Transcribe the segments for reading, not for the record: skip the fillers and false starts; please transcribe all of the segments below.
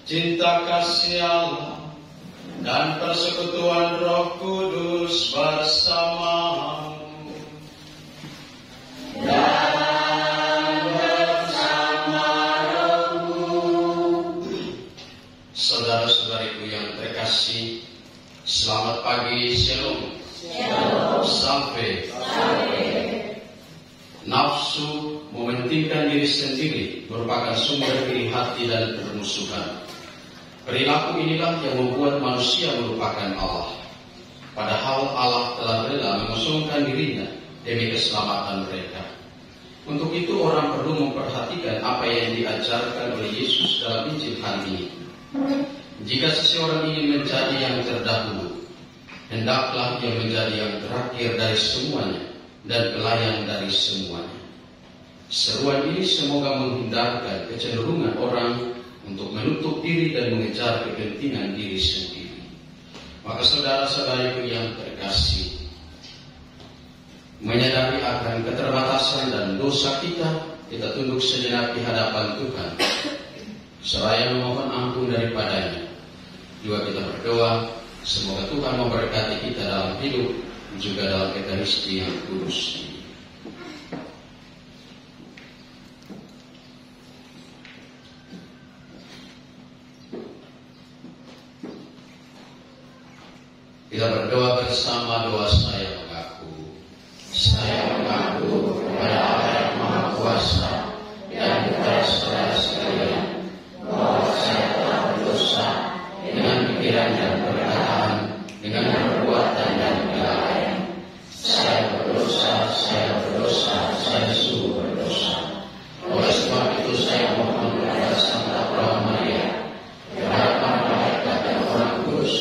cinta kasih Allah, dan persekutuan Roh Kudus bersamamu. Dan bersama rohmu. Saudara-saudariku yang terkasih, selamat pagi, Shalom. Sampai. Nafsu mementingkan diri sendiri merupakan sumber iri hati dan permusuhan. Perilaku inilah yang membuat manusia melupakan Allah. Padahal Allah telah rela mengosongkan dirinya demi keselamatan mereka. Untuk itu orang perlu memperhatikan apa yang diajarkan oleh Yesus dalam Injil hari ini. Jika seseorang ingin menjadi yang terdahulu, hendaklah ia menjadi yang terakhir dari semuanya dan pelayan dari semuanya. Seruan ini semoga menghindarkan kecenderungan orang untuk menutup diri dan mengejar kepentingan diri sendiri. Maka saudara-saudariku yang terkasih, menyadari akan keterbatasan dan dosa kita tunduk sejenak di hadapan Tuhan, seraya memohon ampun daripadanya. Juga kita berdoa, semoga Tuhan memberkati kita dalam hidup, juga dalam Ekaristi yang kudus ini. Kita berdoa bersama. Doa saya mengaku kepada Allah yang Maha Kuasa dan kepada saudara sekalian bahwa saya telah berdosa dengan pikiran dan perkataan, dengan perbuatan dan kelalaian. Saya berdosa, saya sungguh berdosa. Oleh sebab itu saya mohon kepada Santa Roh Maria, kepada malaikat dan orang kudus,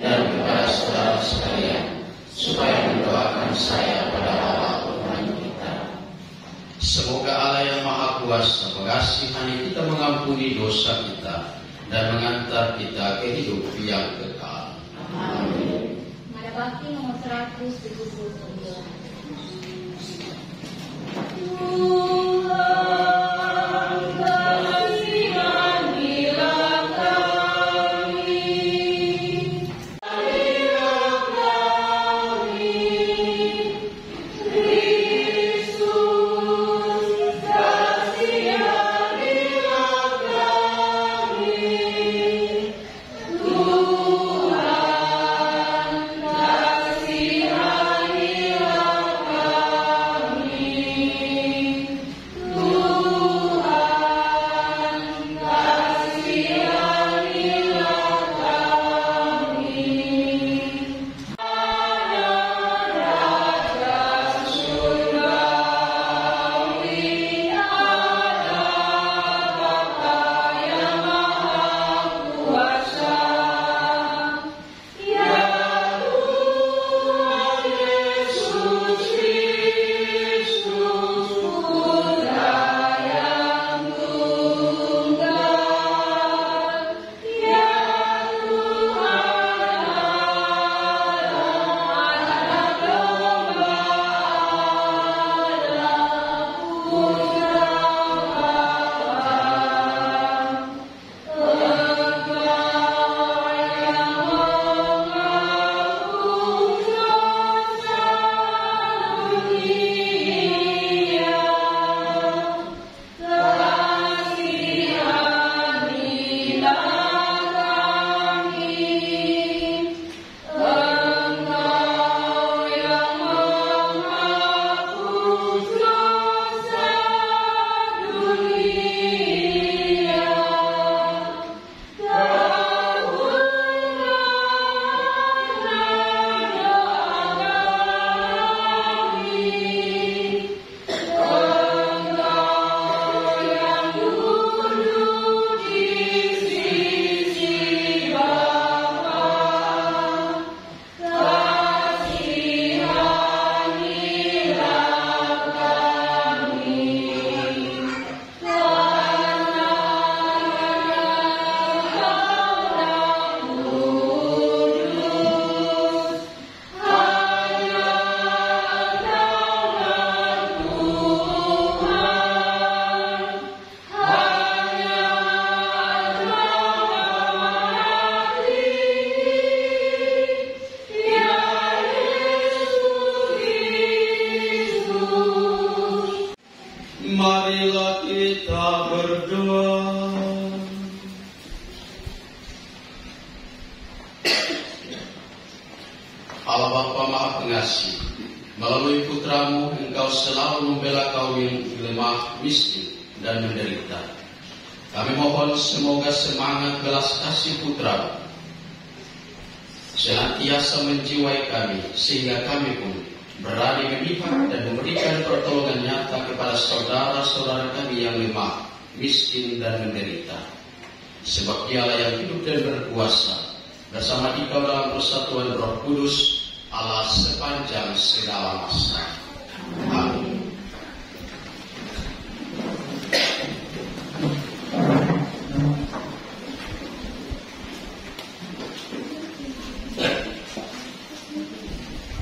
dan kepada saudara sekalian, supaya mendoakan saya pada Allah Tuhan kita. Semoga Allah yang Maha Kuasa mengasihani kita, mengampuni dosa kita, dan mengantar kita ke hidup yang kekal. Amin. Nada Bakti nomor 179. Maha Pengasih, melalui putramu Engkau selalu membela kaum yang lemah, miskin, dan menderita. Kami mohon semoga semangat belas kasih putramu senantiasa menjiwai kami, sehingga kami pun berani memihak dan memberikan pertolongan nyata kepada saudara-saudara kami yang lemah, miskin, dan menderita. Sebab Dialah yang hidup dan berkuasa, bersama Dikau dalam persatuan Roh Kudus, Allah sepanjang segala masa. Amin.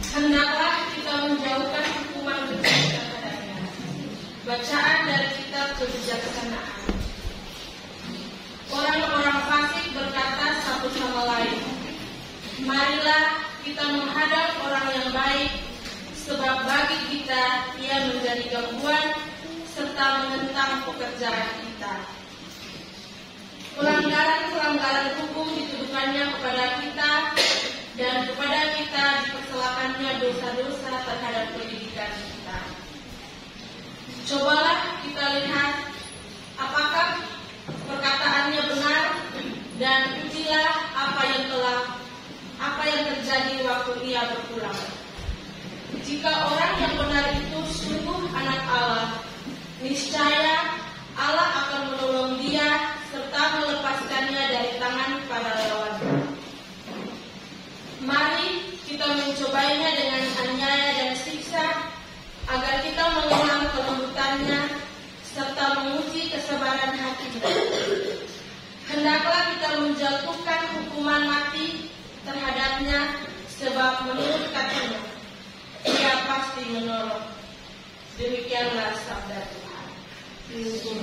Hendaklah kita menjauhkan hukuman berdosa padanya. Bacaan dari kitab kebijaksanaan. Orang-orang fasik berkata satu sama lain, marilah kita menghadap orang yang baik, sebab bagi kita ia menjadi gangguan serta menentang pekerjaan kita. Pelanggaran-pelanggaran hukum dituduhkannya kepada kita, dan kepada kita dipersilakannya dosa-dosa terhadap pendidikan kita. Cobalah kita lihat apakah perkataannya benar, dan ujilah apa yang terjadi waktu ia berpulang. Jika orang yang benar itu sungguh anak Allah, niscaya Allah akan menolong dia serta melepaskannya dari tangan para lawannya. Mari kita mencobanya dengan aniaya dan siksa, agar kita mengenal kelembutannya serta menguji kesabaran hatinya. Hendaklah kita menjatuhkan hukuman mati terhadapnya, sebab menurut katanya ia pasti menolong. Demikianlah sabda Tuhan. Tuhan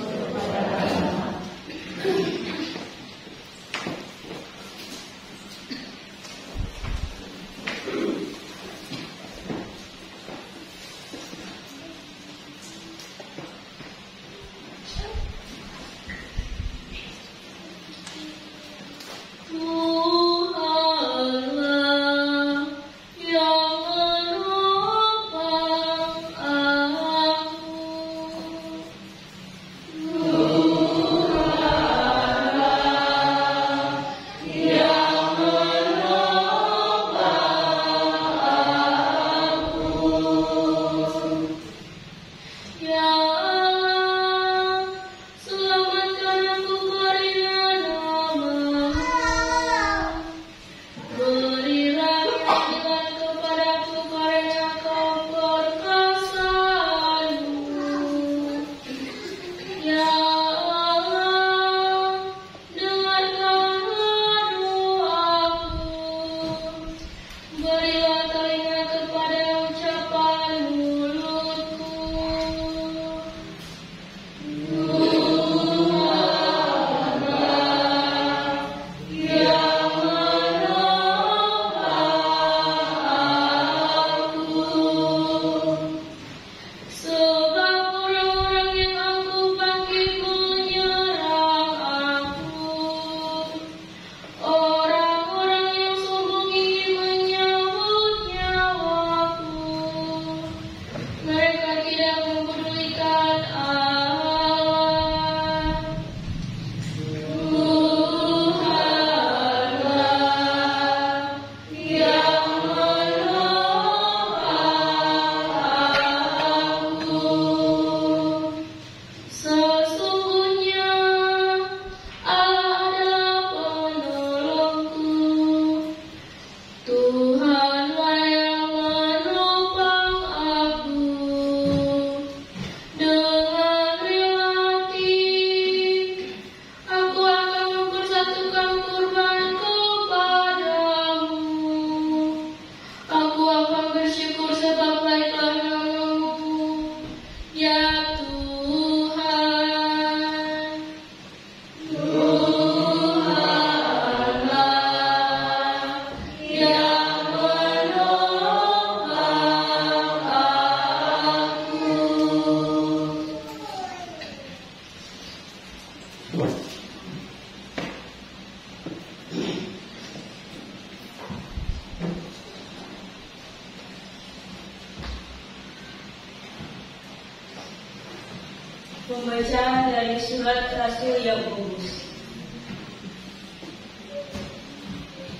Pembacaan dari surat Rasul Yakobus.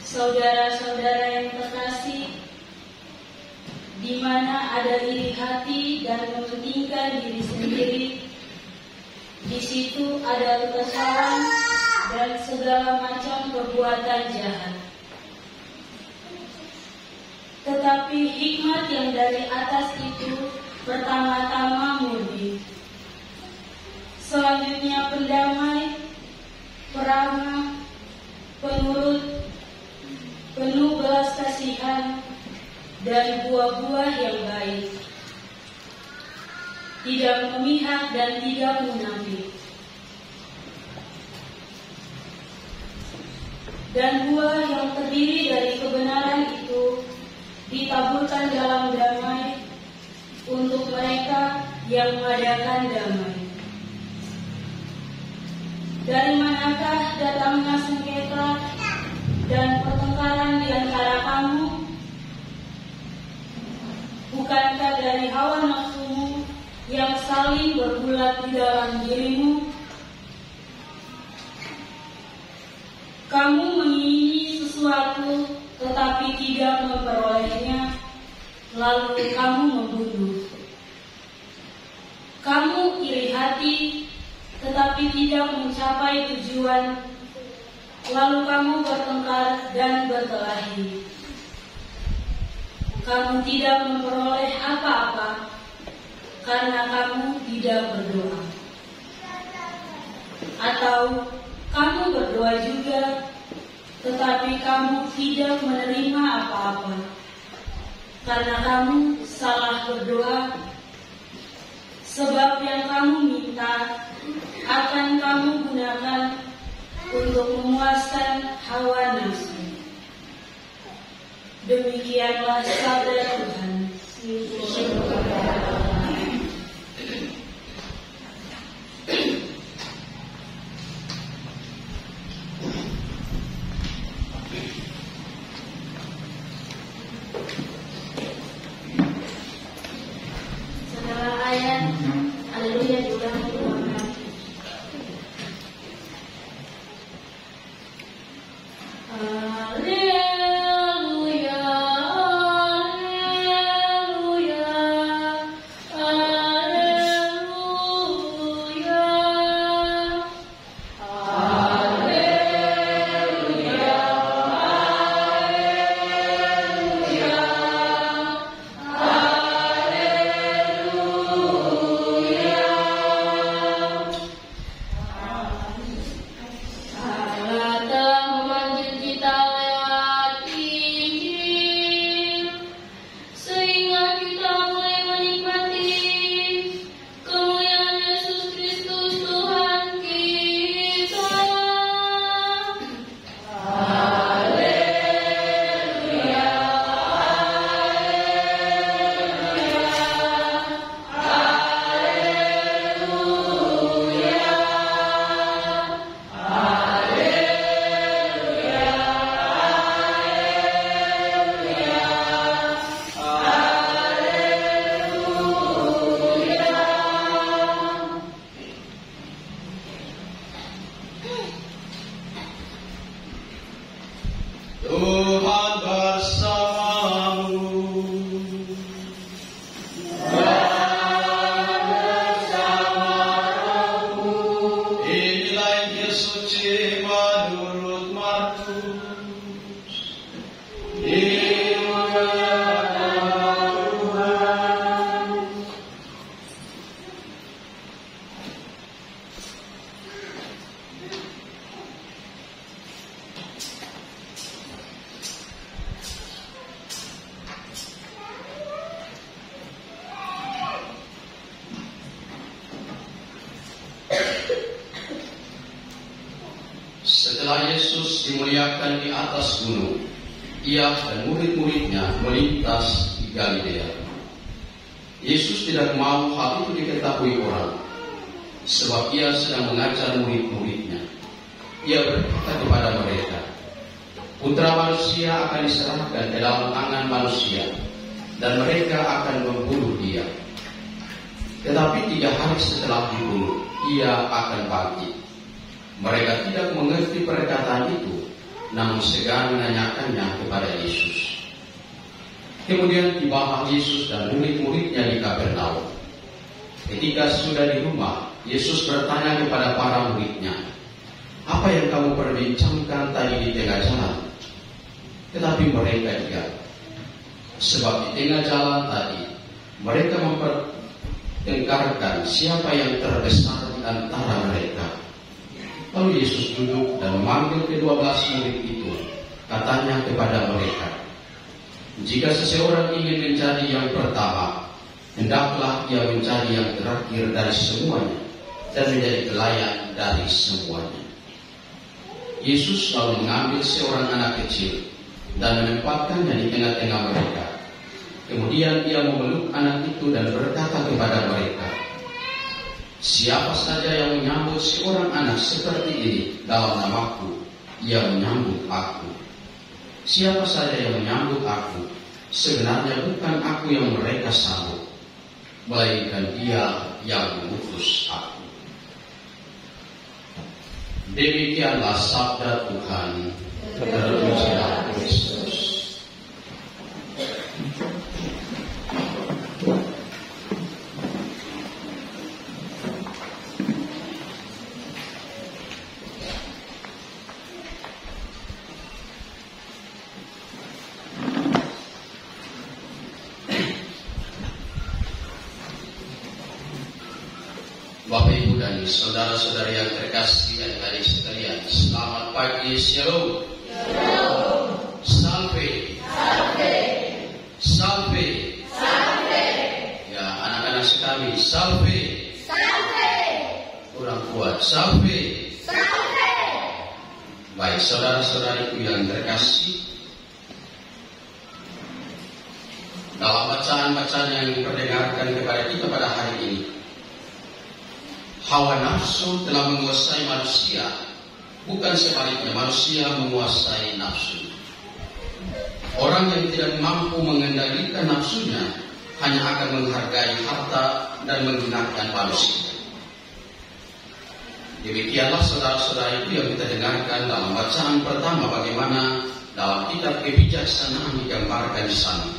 Saudara-saudara yang terkasih, di mana ada iri hati dan mementingkan diri sendiri, di situ ada kekesalan dan segala macam perbuatan jahat. Tetapi hikmat yang dari atas itu pertama-tama murni, selanjutnya pendamai, peramah, penurut, penuh belas kasihan, dan buah-buah yang baik, tidak memihak dan tidak munafik. Dan buah yang terdiri dari kebenaran itu ditaburkan dalam damai untuk mereka yang mengadakan damai. Dari manakah datangnya sengketa dan pertengkaran di antara kamu? Bukankah dari hawa nafsumu yang saling bergulat di dalam dirimu? Kamu mengingini sesuatu tetapi tidak memperolehnya, lalu kamu membunuh. Kamu iri hati tetapi tidak mencapai tujuan, lalu kamu bertengkar dan berkelahi. Kamu tidak memperoleh apa-apa karena kamu tidak berdoa. Atau kamu berdoa juga, tetapi kamu tidak menerima apa-apa karena kamu salah berdoa, sebab yang kamu minta akan kamu gunakan untuk memuaskan hawa nafsu. Demikianlah sabda Tuhan. Setelah ayat Haleluya diulang berulang. Tuhan bersamamu. Inilah Injil suci menurut Markus. Setelah Yesus dimuliakan di atas gunung, Ia dan murid-muridnya melintas di Galilea. Yesus tidak mau hal itu diketahui orang, sebab Ia sedang mengajar murid-muridnya. Ia berkata kepada mereka, Putra Manusia akan diserahkan ke dalam tangan manusia, dan mereka akan membunuh Dia. Tetapi 3 hari setelah dibunuh, ia akan bangkit. Mereka tidak mengerti perkataan itu, namun segan menanyakannya kepada Yesus. Kemudian tibalah Yesus dan murid-muridnya di Kapernaum. Ketika sudah di rumah, Yesus bertanya kepada para muridnya, "Apa yang kamu perbincangkan tadi di tengah jalan?" Tetapi mereka diam. Sebab di tengah jalan tadi, mereka mempertengkarkan siapa yang terbesar di antara mereka. Lalu Yesus duduk dan memanggil ke-12 murid itu. Katanya kepada mereka, "Jika seseorang ingin menjadi yang pertama, hendaklah ia menjadi yang terakhir dari semuanya dan menjadi pelayan dari semuanya." Yesus lalu mengambil seorang anak kecil dan menempatkannya di tengah-tengah mereka. Kemudian ia memeluk anak itu dan berkata kepada mereka, "Siapa saja yang menyambut seorang anak seperti ini dalam namaku, ia menyambut aku. Siapa saja yang menyambut aku, sebenarnya bukan aku yang mereka sambut, melainkan Dia yang mengutus aku." Demikianlah sabda Tuhan. Terpujilah Kristus. Bapak, Ibu, dan saudara-saudari yang terkasih dan adik sekalian, selamat pagi, Shalom. Shalom. Salve. Salve. Salve. Salve. Ya, anak-anak sekali, salve. Salve. Kurang kuat, salve. Salve. Baik, saudara-saudariku yang terkasih, dalam bacaan-bacaan yang diperdengarkan kepada kita pada hari ini, hawa nafsu telah menguasai manusia, bukan sebaliknya manusia menguasai nafsu. Orang yang tidak mampu mengendalikan nafsunya hanya akan menghargai harta dan menghinakan manusia. Demikianlah saudara-saudara itu yang kita dengarkan dalam bacaan pertama, bagaimana dalam kitab kebijaksanaan digambarkan di sana.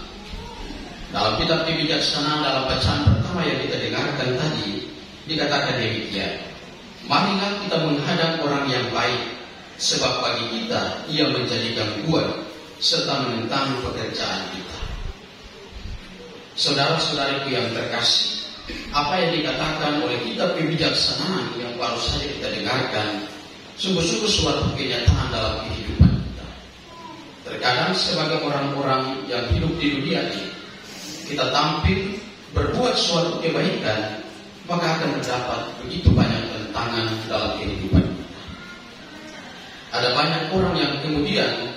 Dalam kitab kebijaksanaan, dalam bacaan pertama yang kita dengarkan tadi, dikatakan demikian, "Marilah kita menghadap orang yang baik, sebab bagi kita ia menjadi gangguan serta menentang pekerjaan kita." Saudara-saudariku yang terkasih, apa yang dikatakan oleh kitab kebijaksanaan yang baru saja kita dengarkan sungguh-sungguh suatu kenyataan dalam kehidupan kita. Terkadang sebagai orang-orang yang hidup di dunia ini, kita tampil berbuat suatu kebaikan, maka akan terdapat begitu banyak tantangan dalam kehidupan kita. Ada banyak orang yang kemudian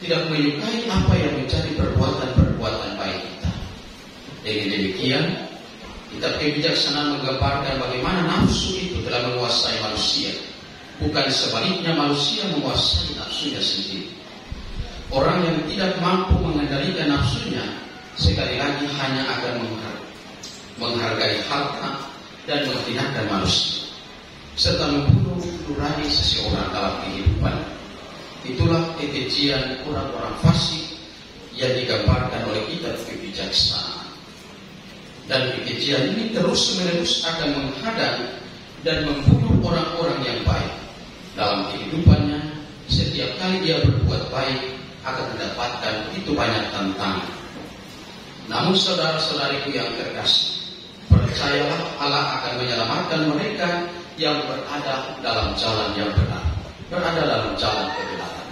tidak menyukai apa yang menjadi perbuatan-perbuatan baik kita. Dengan demikian, kitab kebijaksanaan menggambarkan bagaimana nafsu itu telah menguasai manusia, bukan sebaliknya manusia menguasai nafsunya sendiri. Orang yang tidak mampu mengendalikan nafsunya, sekali lagi hanya akan menghargai harta dan menghinakan manusia, serta membunuh nurani seseorang dalam kehidupan. Itulah kekejian orang-orang fasik yang digambarkan oleh kitab kebijaksanaan. Dan kekejian ini terus-menerus akan menghadang dan membunuh orang-orang yang baik dalam kehidupannya. Setiap kali dia berbuat baik akan mendapatkan begitu banyak tantangan. Namun saudara-saudariku yang terkasih, percayalah Allah akan menyelamatkan mereka yang berada dalam jalan yang benar, berada dalam jalan kebenaran.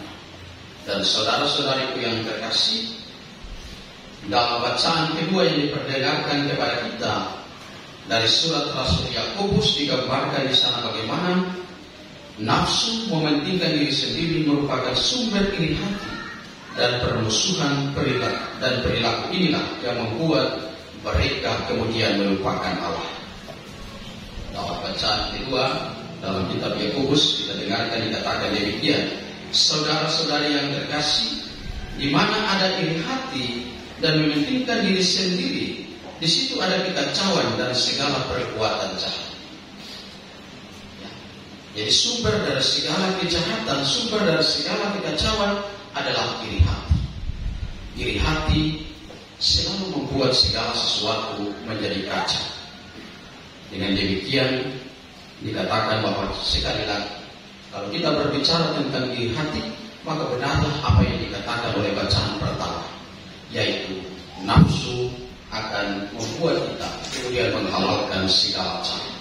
Dan saudara-saudariku yang terkasih, dalam bacaan kedua yang diperdengarkan kepada kita dari surat Rasul Yakobus digambarkan di sana bagaimana nafsu mementingkan diri sendiri merupakan sumber iri hati dan permusuhan perilaku inilah yang membuat mereka kemudian melupakan Allah. Dalam bacaan kedua dalam kitab Yakobus kita dengarkan dikatakan demikian, saudara-saudari yang terkasih, di mana ada iri hati dan mementingkan diri sendiri, Di situ ada kekacauan dan segala perbuatan jahat. Ya. Jadi sumber dari segala kejahatan, sumber dari segala kekacauan adalah iri hati. Iri hati selalu membuat segala sesuatu menjadi kacau. Dengan demikian dikatakan bahwa sekali lagi, kalau kita berbicara tentang iri hati, maka benarlah apa yang dikatakan oleh bacaan pertama, yaitu nafsu akan membuat kita kemudian menghalalkan segala cara.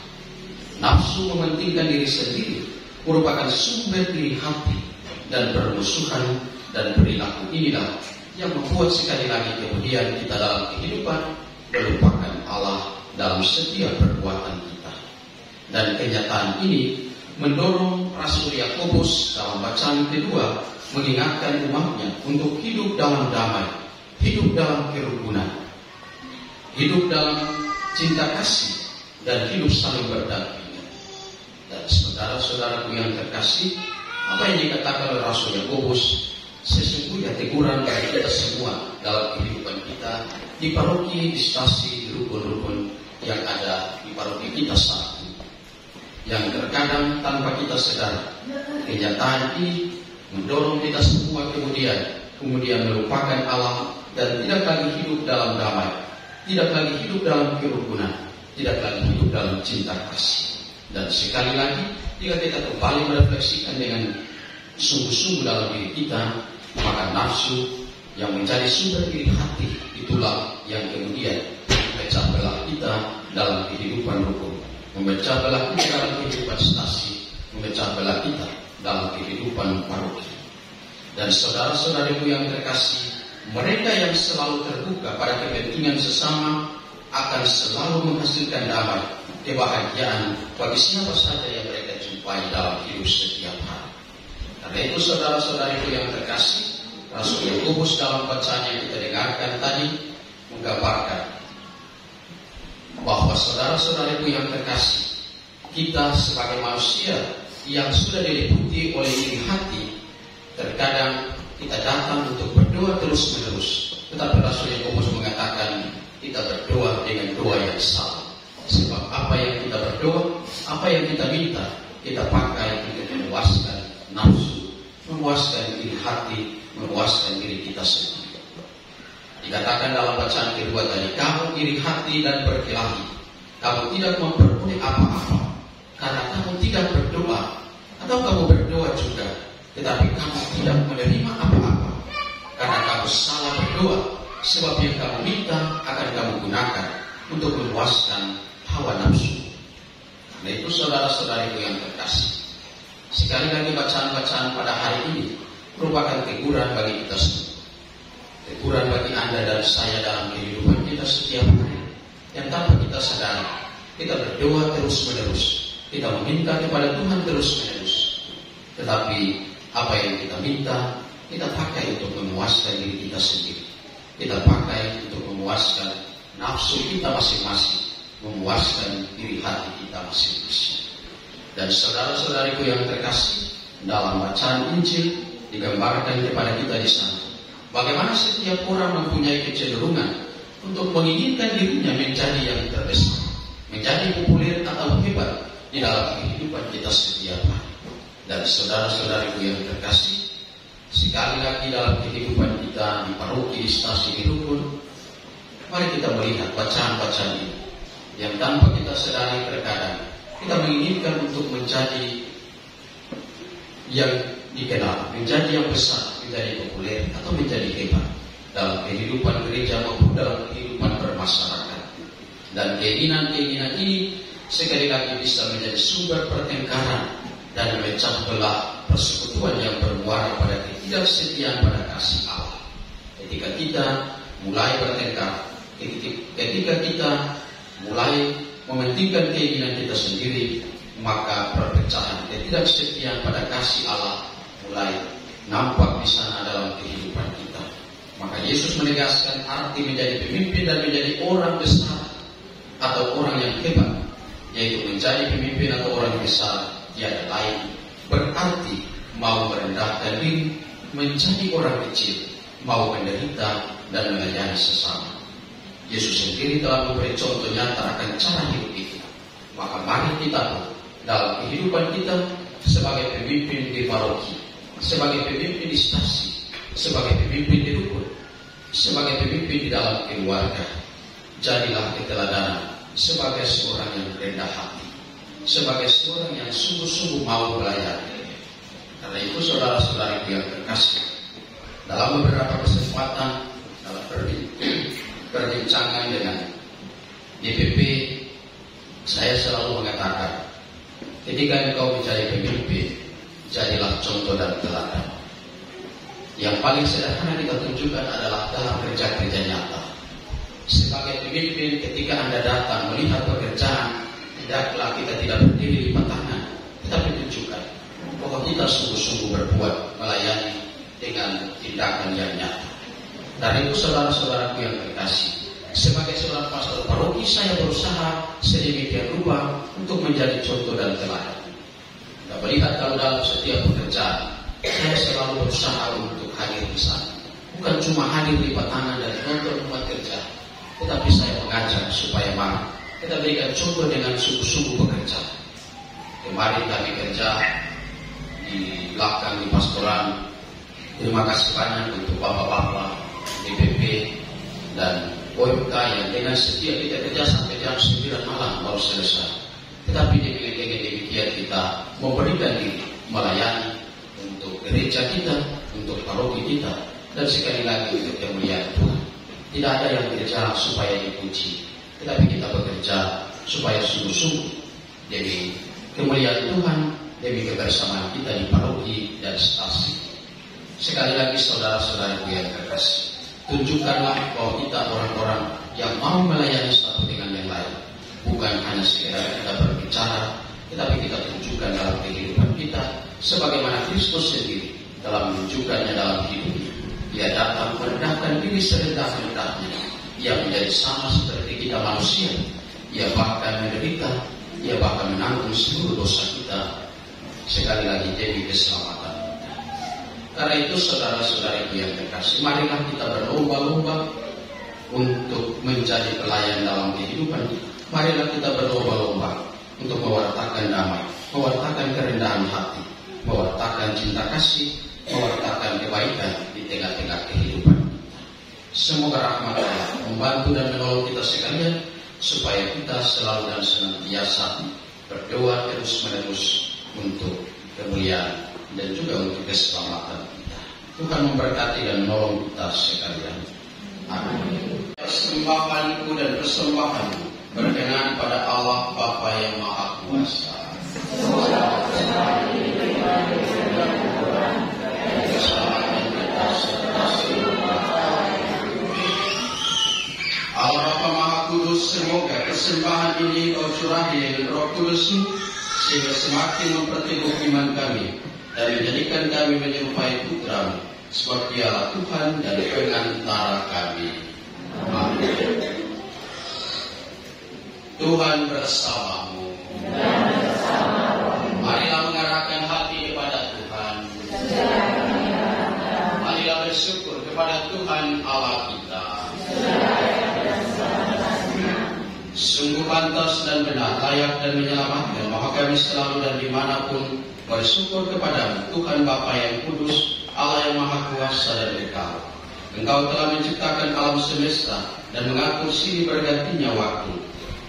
Nafsu mementingkan diri sendiri merupakan sumber iri hati dan permusuhan, dan perilaku inilah yang membuat sekali lagi kemudian kita dalam kehidupan melupakan Allah dalam setiap perbuatan kita. Dan kenyataan ini mendorong Rasul Yakobus dalam bacaan kedua mengingatkan umatnya untuk hidup dalam damai, hidup dalam kerukunan, hidup dalam cinta kasih, dan hidup saling berdampingan. Dan saudara-saudaraku yang terkasih, apa yang dikatakan oleh Rasul Yakobus sesungguhnya teguran bagi kita semua dalam kehidupan kita di paroki, di stasi, di rukun-rukun yang ada di paroki kita saat ini. Yang terkadang tanpa kita sadar, kenyataan ini mendorong kita semua kemudian melupakan Allah dan tidak lagi hidup dalam damai, tidak lagi hidup dalam kerukunan, tidak lagi hidup dalam cinta kasih. Dan sekali lagi, jika kita kembali merefleksikan dengan sungguh-sungguh dalam diri kita, maka nafsu yang menjadi sumber iri hati itulah yang kemudian memecah belah kita dalam kehidupan rukun, memecah belah kita dalam kehidupan stasi, memecah belah kita dalam kehidupan paroki. Dan saudara-saudariku yang terkasih, mereka yang selalu terbuka pada kepentingan sesama akan selalu menghasilkan damai, kebahagiaan bagi siapa saja yang mereka jumpai dalam hidup setiap hari. Karena itu saudara-saudariku yang terkasih, Rasul Yakobus dalam bacaan yang kita dengarkan tadi menggambarkan bahwa saudara-saudariku yang terkasih, kita sebagai manusia yang sudah diliputi oleh iri hati, terkadang kita datang untuk berdoa terus-menerus, tetapi Rasul Yakobus mengatakan kita berdoa dengan doa yang salah. Sebab apa yang kita berdoa, apa yang kita minta, kita pakai untuk memuaskan nafsu, memuaskan iri hati, memuaskan diri kita sendiri. Dikatakan dalam bacaan kedua tadi, kamu iri hati dan berkelahi, kamu tidak memperoleh apa-apa karena kamu tidak berdoa, atau kamu berdoa juga, tetapi kamu tidak menerima apa-apa karena kamu salah berdoa. Sebab yang kamu minta akan kamu gunakan untuk memuaskan hawa nafsu. Karena itu saudara-saudariku yang terkasih, sekali lagi bacaan-bacaan pada hari ini merupakan teguran bagi kita semua, teguran bagi Anda dan saya dalam kehidupan kita setiap hari. Yang tanpa kita sadari, kita berdoa terus-menerus, kita meminta kepada Tuhan terus-menerus, tetapi apa yang kita minta, kita pakai untuk memuaskan diri kita sendiri, kita pakai untuk memuaskan nafsu kita masing-masing, memuaskan diri hati kita masing-masing. Dan saudara-saudariku yang terkasih, dalam bacaan Injil digambarkan kepada kita di sana bagaimana setiap orang mempunyai kecenderungan untuk menginginkan dirinya menjadi yang terbesar, menjadi populer atau hebat di dalam kehidupan kita setiap hari. Dan saudara-saudariku yang terkasih, sekali lagi dalam kehidupan kita di paroki, di stasi, di rukun, mari kita melihat bacaan-bacaan ini yang tanpa kita sadari terkadang kita menginginkan untuk menjadi yang dikenal, menjadi yang besar, menjadi populer atau menjadi hebat dalam kehidupan gereja maupun dalam kehidupan bermasyarakat. Dan keinginan-keinginan ini sekali lagi bisa menjadi sumber pertengkaran dan memecah belah persekutuan yang bermuara pada ketidaksetiaan pada kasih Allah. Ketika kita mulai bertengkar, ketika kita mulai mementingkan keinginan kita sendiri, maka perpecahan ketidaksetiaan pada kasih Allah mulai nampak di sana dalam kehidupan kita. Maka Yesus menegaskan arti menjadi pemimpin dan menjadi orang besar atau orang yang hebat, yaitu menjadi pemimpin atau orang besar tiada lain berarti mau merendahkan diri, menjadi orang kecil, mau menderita dan melayani sesama. Yesus sendiri telah memberi contoh nyata akan cara hidup itu. Maka mari kita dalam kehidupan kita sebagai pemimpin di paroki, sebagai pemimpin di stasi, sebagai pemimpin di rukun, sebagai pemimpin di dalam keluarga, jadilah keteladanan sebagai seorang yang rendah hati, sebagai seorang yang sungguh-sungguh mau melayani. Karena itu saudara-saudara yang terkasih, dalam beberapa kesempatan dalam perbincangan dengan DPP, saya selalu mengatakan, ketika engkau menjadi pemimpin, jadilah contoh dan teladan. Yang paling sederhana kita tunjukkan adalah dalam kerja-kerja nyata. Sebagai pemimpin, ketika Anda datang melihat pekerjaan, hendaklah kita tidak berdiri lipat tangan, tetapi tunjukkan bahwa kita sungguh-sungguh berbuat melayani dengan tindakan yang nyata. Dan itu saudara-saudaraku yang terkasih, sebagai seorang pastor paroki, saya berusaha sedemikian rupa untuk menjadi contoh dan teladan. Kita melihat kalau dalam setiap pekerjaan, saya selalu berusaha untuk hadir di sana. Bukan cuma hadir lipat tangan dan nonton tempat kerja, tetapi saya mengajak supaya mari kita berikan contoh dengan sungguh-sungguh bekerja. Kemarin kami kerja di belakang di pastoran. Terima kasih banyak untuk bapak-bapak DPP dan OMK yang dengan setia kita kerja sampai jam 9 malam baru selesai. Tetapi dengan demikian kita memberikan diri melayani untuk gereja kita, untuk paroki kita, dan sekali lagi untuk kemuliaan Tuhan. Tidak ada yang bekerja supaya dipuji, tetapi kita bekerja supaya sungguh-sungguh demi kemuliaan Tuhan, demi kebersamaan kita di paroki dan stasi. Sekali lagi saudara-saudara yang terkasih, tunjukkanlah bahwa kita orang-orang yang mau melayani satu dengan yang lain. Bukan hanya sekedar kita berbicara, tetapi kita tunjukkan dalam kehidupan kita sebagaimana Kristus sendiri dalam menunjukkannya dalam hidupnya. Dia datang merendahkan diri serendah-rendahnya. Ia menjadi sama seperti kita manusia. Ia bahkan menderita, ia bahkan menanggung seluruh dosa kita. Sekali lagi demi keselamatan. Karena itu saudara-saudara yang terkasih, marilah kita berlomba-lomba untuk menjadi pelayan dalam kehidupan kita. Marilah kita berlomba-lomba untuk mewartakan damai, mewartakan kerendahan hati, mewartakan cinta kasih, mewartakan kebaikan di tengah-tengah kehidupan. Semoga rahmat Allah membantu dan menolong kita sekalian, supaya kita selalu dan senantiasa berdoa terus-menerus untuk kemuliaan dan juga untuk keselamatan kita. Tuhan memberkati dan menolong kita sekalian. Amin. Persembahanku dan persembahanmu berkenan pada Allah Bapa yang Maha Kuasa. Allah Bapa Maha Kudus, semoga persembahan ini Kau curahi dengan Roh Kudus-Mu, sehingga semakin memperteguh iman kami dan menjadikan kami menyerupai Putra-Mu, sebab Dialah Tuhan dan pengantara kami. Amin. Tuhan bersamamu. Marilah mengarahkan hati kepada Tuhan. Marilah bersyukur kepada Tuhan Allah kita. Sungguh pantas dan benar, layak dan menyelamatkan, maka kami selalu dan dimanapun bersyukur kepadamu, Tuhan Bapa yang kudus, Allah yang Maha Kuasa dan kekal. Engkau telah menciptakan alam semesta dan mengatur silih bergantinya waktu.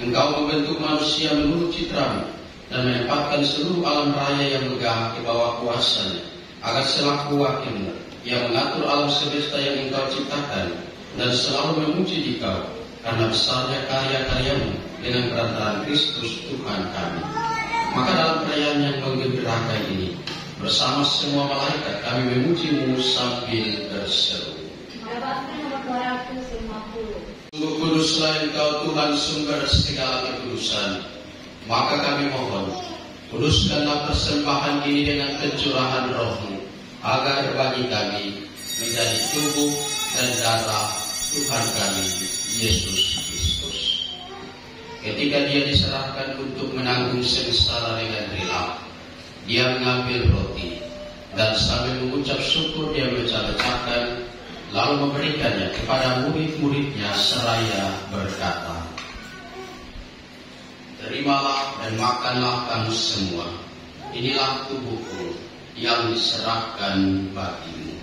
Engkau membentuk manusia menurut citra-Mu dan menempatkan seluruh alam raya yang megah di bawah kuasa-Nya, agar selaku wakil-Mu yang mengatur alam semesta yang Engkau ciptakan dan selalu memuji Dikau karena besarnya karya-karya-Mu dengan perantaraan Kristus Tuhan kami. Maka dalam perayaan yang menggembirakan ini, bersama semua malaikat kami memuji-Mu sambil berseru. Sungguh kuduslah Engkau Tuhan, sumber segala kekudusan. Maka kami mohon, kuduskanlah persembahan ini dengan pencurahan Roh-Mu, agar bagi kami menjadi tubuh dan darah Tuhan kami Yesus Kristus. Ketika Dia diserahkan untuk menanggung sengsara dengan rela, Dia mengambil roti dan sambil mengucap syukur Dia memecah-mecahkan, lalu memberikannya kepada murid-muridnya seraya berkata, "Terimalah dan makanlah kamu semua. Inilah tubuhku yang diserahkan bagimu."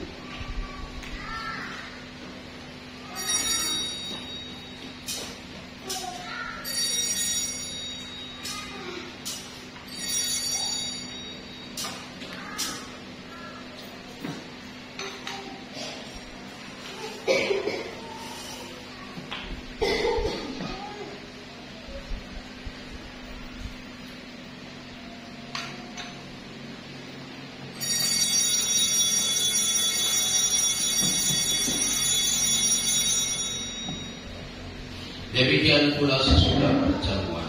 Demikian pula sesudah perjamuan,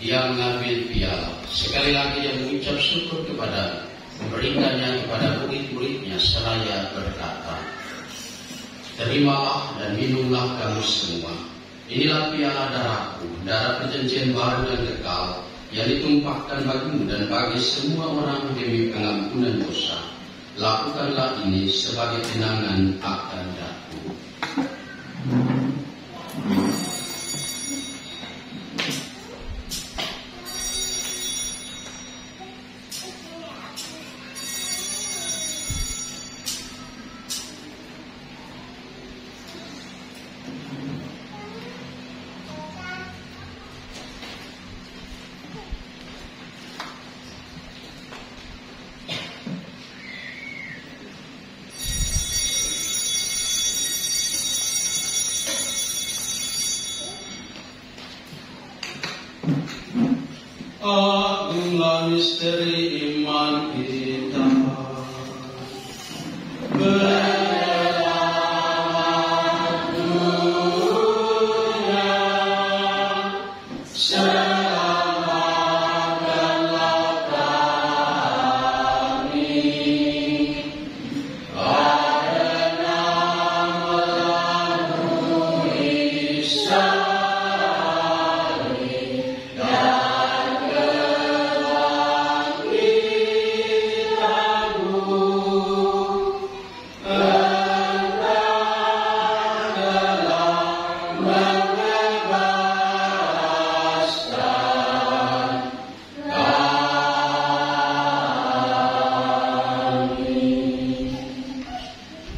dia mengambil piala. Sekali lagi dia mengucap syukur kepada, memberikannya kepada murid-muridnya seraya berkata, "Terimalah dan minumlah kamu semua. Inilah piala darahku, darah perjanjian baru dan kekal, yang ditumpahkan bagimu dan bagi semua orang demi pengampunan dosa. Lakukanlah ini sebagai kenangan akan aku." Agunglah misteri iman kita.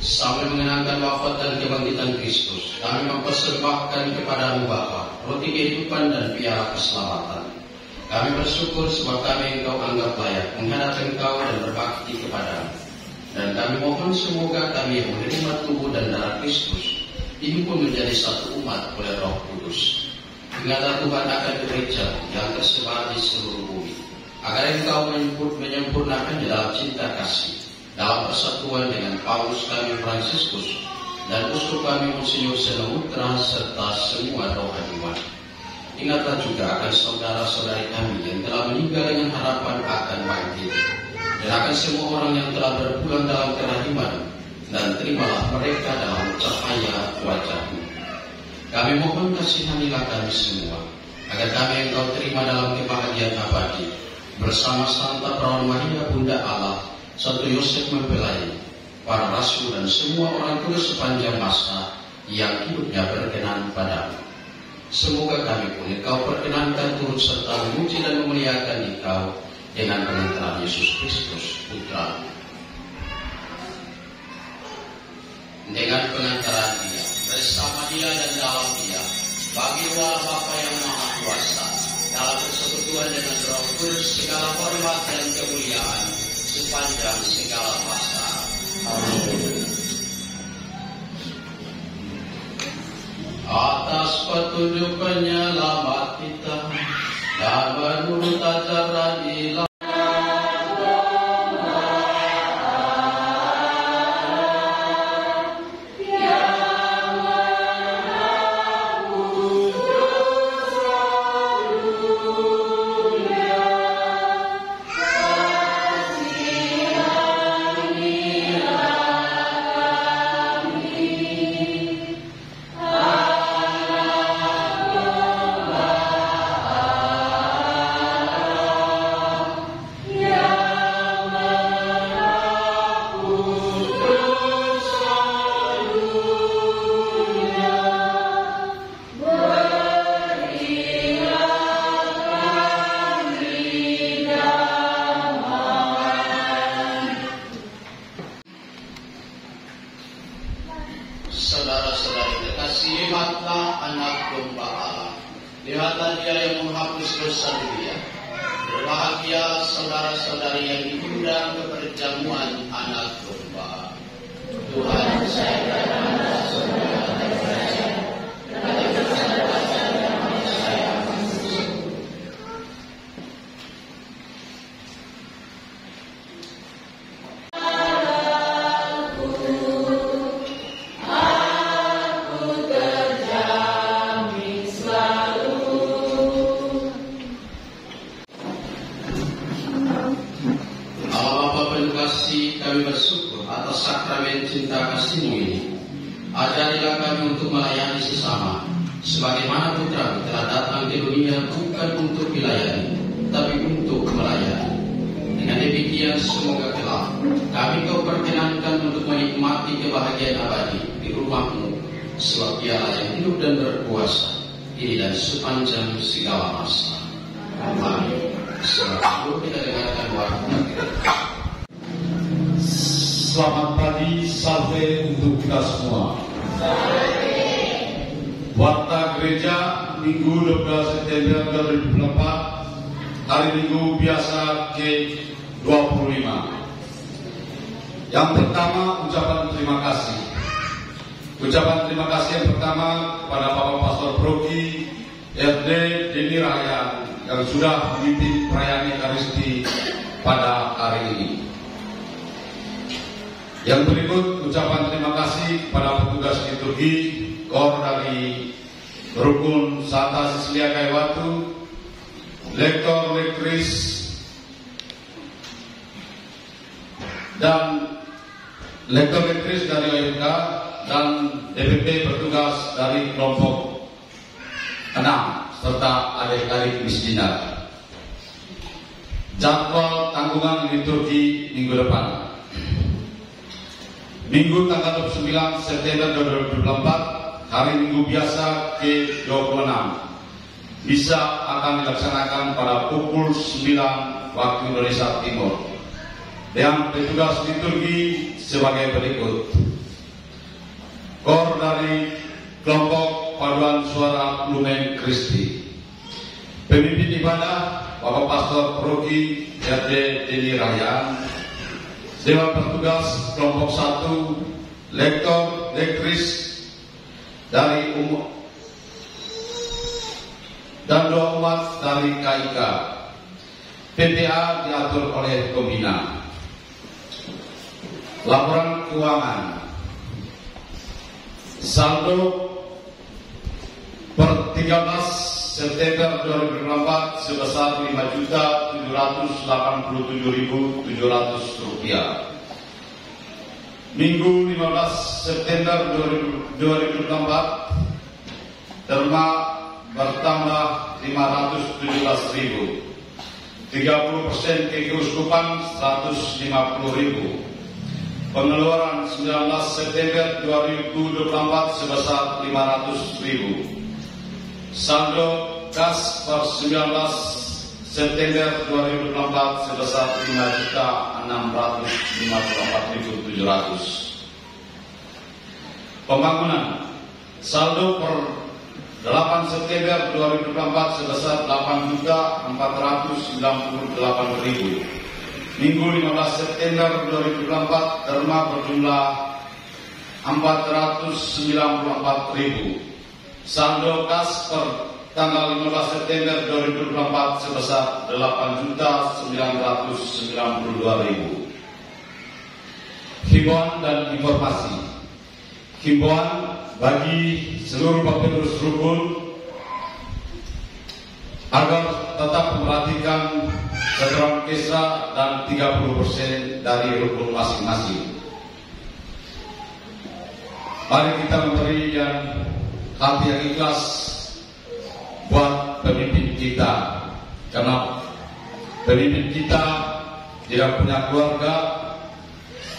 Sambil mengenangkan wafat dan kebangkitan Kristus, kami mempersembahkan kepadamu Bapa roti kehidupan dan piala keselamatan. Kami bersyukur sebab kami Engkau anggap layak menghadap Engkau dan berbakti kepadamu. Dan kami mohon semoga kami yang menerima tubuh dan darah Kristus dihimpun menjadi satu umat oleh Roh Kudus. Ingatlah Tuhan akan gereja yang tersebar di seluruh bumi, agar Engkau menyempurnakan di dalam cinta kasih, dalam persatuan dengan Paulus kami Fransiskus dan uskup kami Monsinyur Senehutra serta semua rohaniwan. Ingatlah juga akan saudara-saudari kami yang telah meninggal dengan harapan akan bangkit, dan akan semua orang yang telah berpulang dalam kerahiman, dan terimalah mereka dalam cahaya wajah-Mu. Kami mohon kasihanilah kami semua, agar kami Engkau terima dalam kebahagiaan abadi bersama Santa Perawan Maria Bunda Allah, Santo Yosef Mempelai, para rasul dan semua orang kudus sepanjang masa yang hidupnya berkenan padamu. Semoga kami pun Engkau perkenankan turut serta memuji dan memuliakan Engkau dengan pengantaran Yesus Kristus Putra-Mu. Dengan pengantaran Dia, bersama Dia dan dalam Dia, bagi Allah Bapa yang Maha Kuasa, dalam persekutuan dengan Roh Kudus, segala hormat dan kemuliaan sepanjang segala masa. Amin. Atas petunjuk penyelamat kita dan menurut ajaran ilahi, saudara-saudari terkasih, lihatlah anak domba Allah. Lihatlah dia yang menghapus dosa dunia. Berbahagia saudara-saudari yang diundang ke perjamuan anak domba. Tuhan, saya berdoa saudara terpercaya. Kami bersyukur atas sakramen cinta kasih-Mu ini. Ajarilah kami untuk melayani sesama, sebagaimana Putra telah datang ke dunia bukan untuk dilayani, tapi untuk melayani. Dengan demikian semoga kelak kami Kau perkenankan untuk menikmati kebahagiaan abadi di rumah-Mu, sebab Dialah yang hidup dan berkuasa kini dan sepanjang segala masa. Amin. Sebab itu kita dengarkan waktu kita. Selamat pagi, salve untuk kita semua. Warta Gereja Minggu 12 September 2024, hari Minggu biasa ke-25. Yang pertama, ucapan terima kasih. Ucapan terima kasih yang pertama kepada Bapak Pastor Proki RD Deni Rahyan yang sudah memimpin perayaan Ekaristi pada hari ini. Yang berikut ucapan terima kasih kepada petugas liturgi KOR dari Rukun Santa Sisilia Kaiwatu, lektor lektris dari OMK dan DPP bertugas dari kelompok 6 serta adik-adik miskinat. Jadwal tanggungan liturgi minggu depan. Minggu tanggal 29 September 2024, hari Minggu biasa ke-26, bisa akan dilaksanakan pada pukul 9 waktu Indonesia Timur. Dengan petugas liturgi sebagai berikut. KOR dari kelompok Paduan Suara Lumen Kristi. Pemimpin ibadah Bapak Pastor Proki RD Deni Rahyan. Dewan Pertugas kelompok 1, lektor lektris dari umum dan doa umat dari KIK. PPA diatur oleh Pembina. Laporan keuangan. Saldo per 13 September 2024 sebesar Rp5.787.700. Minggu 15 September 2024 derma bertambah 517.000. 30% keuskupan 150.000. Pengeluaran 19 September 2024 sebesar 500.000. Saldo kas per 19 September 2024 sebesar 5.654.700. Pembangunan saldo per 8 September 2024 sebesar 8.498.000. Minggu 15 September 2024 derma berjumlah 494.000. Saldo kas per tanggal 15 September 2024 sebesar 8.992.000. Himbauan dan informasi. Himbauan bagi seluruh pengurus rukun agar tetap memperhatikan setoran kisra dan 30% dari rukun masing-masing. Mari kita memberi yang hati yang ikhlas buat pemimpin kita, karena pemimpin kita tidak punya keluarga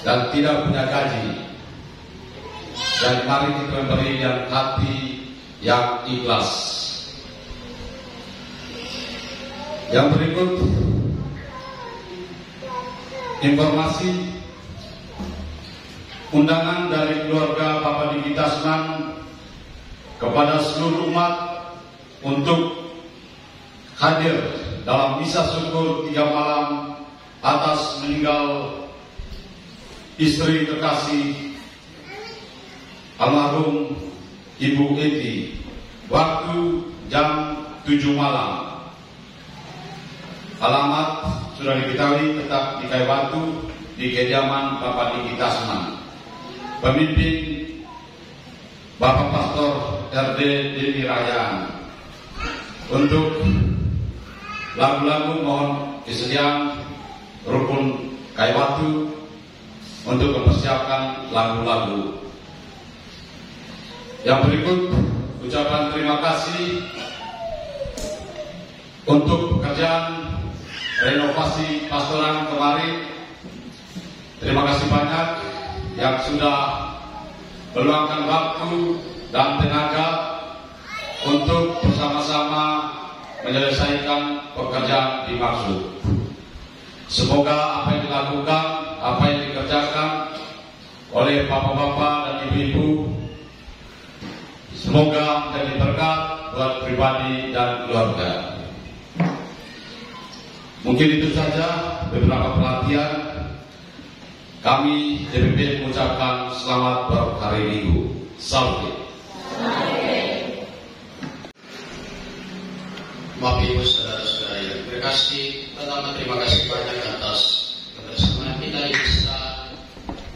dan tidak punya gaji. Dan mari kita memberi yang hati yang ikhlas. Yang berikut informasi undangan dari keluarga Bapak Diki Tasman kepada seluruh umat untuk hadir dalam misa syukur 3 malam atas meninggal istri terkasih almarhum Ibu Eti, waktu jam 7 malam. Alamat sudah diketahui, tetap di Kayu Batu di kediaman Bapak Diki Tasman. Pemimpin Bapak Pastor RD Dini Rayaan. Untuk lagu-lagu mohon kesediaan rukun Kayu Batu untuk mempersiapkan lagu-lagu. Yang berikut ucapan terima kasih untuk pekerjaan renovasi pastoran kemarin. Terima kasih banyak yang sudah meluangkan waktu dan tenaga untuk bersama-sama menyelesaikan pekerjaan dimaksud. Semoga apa yang dilakukan, apa yang dikerjakan oleh bapak-bapak dan ibu-ibu, semoga menjadi berkat buat pribadi dan keluarga. Mungkin itu saja beberapa pelatihan. Kami DPP mengucapkan selamat berhari Minggu. Salve. Bapak Ibu saudara-saudara yang terkasih, pertama terima kasih banyak atas kebersamaan kita di misa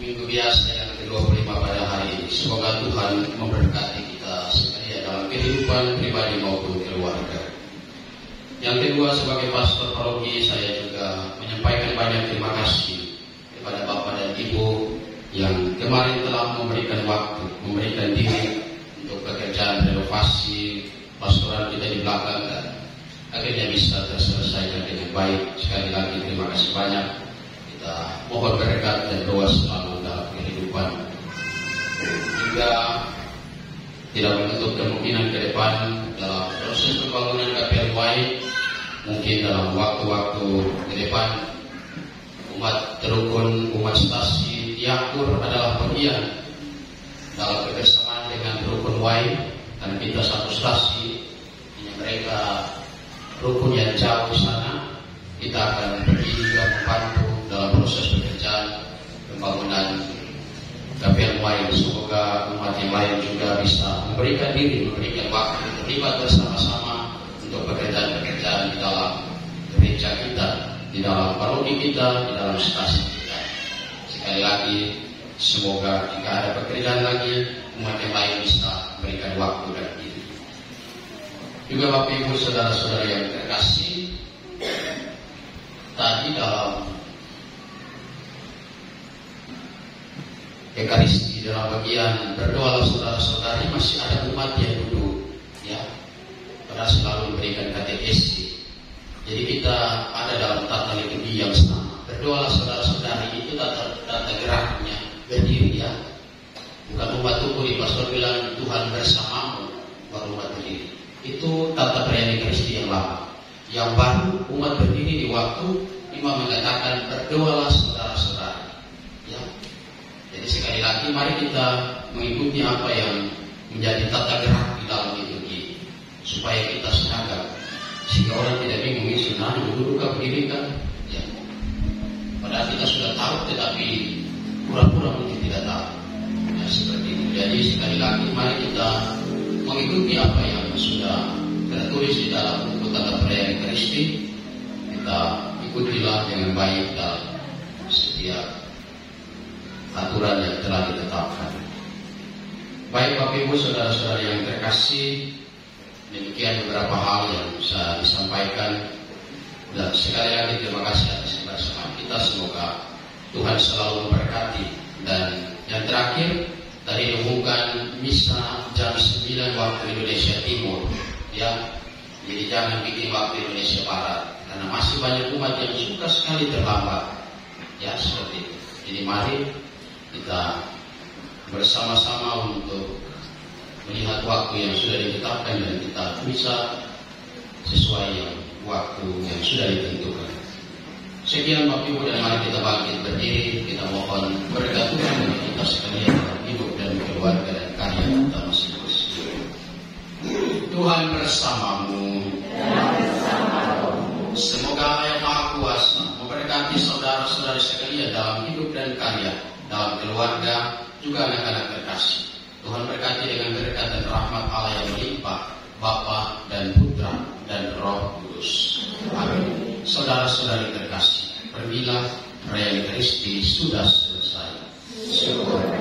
Minggu biasa yang ke-25 pada hari ini. Semoga Tuhan memberkati kita sekalian dalam kehidupan pribadi maupun keluarga. Yang kedua, sebagai pastor paroki, saya juga menyampaikan banyak terima kasih kepada Bapak dan Ibu yang kemarin telah memberikan waktu, memberikan diri untuk pekerjaan renovasi pastoral kita di belakang dan akhirnya bisa terselesaikan dengan baik. Sekali lagi terima kasih banyak. Kita mohon berkat dan doa selalu dalam kehidupan. Juga tidak menutup kemungkinan ke depan dalam proses pembangunan KPLY, mungkin dalam waktu-waktu ke depan umat terukun, umat stasi Yakur adalah bagian dalam kebersamaan dengan rukun Y, karena kita satu stasi, mereka rukun yang jauh di sana. Kita akan pergi juga membantu dalam proses pekerjaan pembangunan KPLY. Semoga umat yang lain juga bisa memberikan diri, memberikan waktu, terlibat bersama-sama untuk pekerjaan-pekerjaan di dalam gereja kita, di dalam paroki kita, di dalam stasi kita. Sekali lagi, semoga jika ada pekerjaan lagi, umat yang lain bisa memberikan waktu dan diri. Juga Bapak Ibu saudara-saudara yang terkasih, tadi dalam Ekaristi dalam bagian berdoa saudara-saudari masih ada umat yang duduk, ya, karena selalu memberikan katekesi. Jadi kita ada dalam tata liturgi yang sama. Berdoa saudara-saudari itu tata geraknya berdiri, ya. Bukan umat tunggu di pastor bilang Tuhan bersamamu baru umat berdiri. Itu tata perayaan Ekaristi yang lama. Yang baru umat berdiri di waktu imam mengatakan berdoalah saudara-saudari, ya. Jadi sekali lagi mari kita mengikuti apa yang menjadi tata gerak di dalam liturgi supaya kita seragam, sehingga orang tidak bingung ini sebenarnya duduk ke berdiri kan, ya. Padahal kita sudah tahu tetapi pura-pura mungkin tidak tahu, ya, seperti itu. Jadi sekali lagi mari kita mengikuti apa yang sudah tertulis di dalam buku tata perayaan Ekaristi. Kita ikutilah dengan baik dalam setiap aturan yang telah ditetapkan. Baik Bapak Ibu saudara-saudara yang terkasih, demikian beberapa hal yang bisa disampaikan, dan sekali lagi terima kasih atas kebersamaan kita. Semoga Tuhan selalu memberkati. Dan yang terakhir, tadi diumumkan misa jam 9 waktu Indonesia Timur, ya. Jadi jangan bikin waktu Indonesia Barat, karena masih banyak umat yang suka sekali terlambat, ya, seperti itu. Jadi mari kita bersama-sama untuk melihat waktu yang sudah ditetapkan dan kita bisa sesuai yang waktu yang sudah ditentukan. Sekian Bapak Ibu, dan mari kita bangkit berdiri, kita mohon berkat Tuhan bagi kita sekalian. bersamamu. Semoga Allah yang Maha Kuasa memberkati saudara-saudari sekalian dalam hidup dan karya, dalam keluarga, juga anak-anak terkasih. Tuhan berkati dengan berkat dan rahmat Allah yang melimpah, Bapa dan Putra dan Roh Kudus. Amin. Saudara-saudari terkasih, pergilah, perayaan Kristi sudah selesai. Syukur.